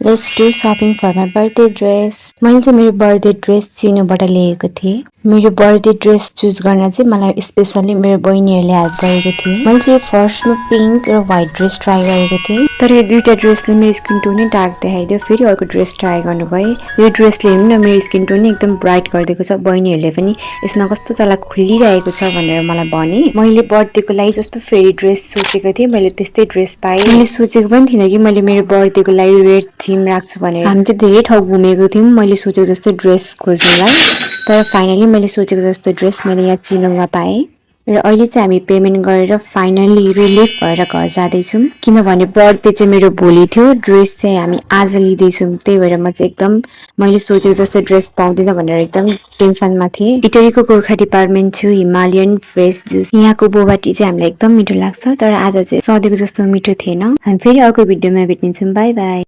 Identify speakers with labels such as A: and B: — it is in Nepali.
A: Let's do shopping for my birthday dress. मैले चाहिँ मेरो बर्थडे ड्रेस चिनोबाट लिएको थिएँ। मेरो बर्थडे ड्रेस चुज गर्न चाहिँ मलाई स्पेशली मेरो बहिनीहरूले हेल्प गरेको थिए। मैले चाहिँ फर्स्टमा पिङ्क र व्हाइट ड्रेस ट्राई गरेको थिएँ, तर यो दुईटा ड्रेसले मेरो स्किन टोनै डार्क देखाइदियो। फेरि अर्को ड्रेस ट्राई गर्नु गएँ, यो ड्रेसले पनि मेरो स्किन टोन एकदम ब्राइट गरिदिएको छ। बहिनीहरूले पनि यसमा कस्तो चला खुलिरहेको छ भनेर मलाई भने। मैले बर्थडेको लागि जस्तो फेरि ड्रेस सोचेको थिएँ, मैले त्यस्तै ड्रेस पाएँ। मैले सोचेको पनि थिइनँ कि मैले मेरो बर्थडेको लागि रेड थीम राख्छु भनेर। हामी चाहिँ धेरै ठाउँ घुमेको थियौँ मैले सोचेको जस्तो ड्रेस खोज्नलाई, तर फाइनली मैले सोचेको जस्तो ड्रेस मैले यहाँ चिनोमा पाएँ। र अहिले चाहिँ हामी पेमेन्ट गरेर फाइनली रिलिफ भएर घर जाँदैछौँ, किनभने बर्थडे चाहिँ मेरो भोलि थियो, ड्रेस चाहिँ हामी आज लिँदैछौँ। त्यही भएर म चाहिँ एकदम मैले सोचेको जस्तो ड्रेस पाउँदिनँ भनेर एकदम टेन्सनमा थिएँ। इटरीको गोर्खा डिपार्टमेन्ट थियो, हिमालयन फ्रेस जुस, यहाँको बोबा टी चाहिँ हामीलाई एकदम मिठो लाग्छ, तर आज चाहिँ सधैँको जस्तो मिठो थिएन। हामी फेरि अर्को भिडियोमा भेट्नेछौँ। By by.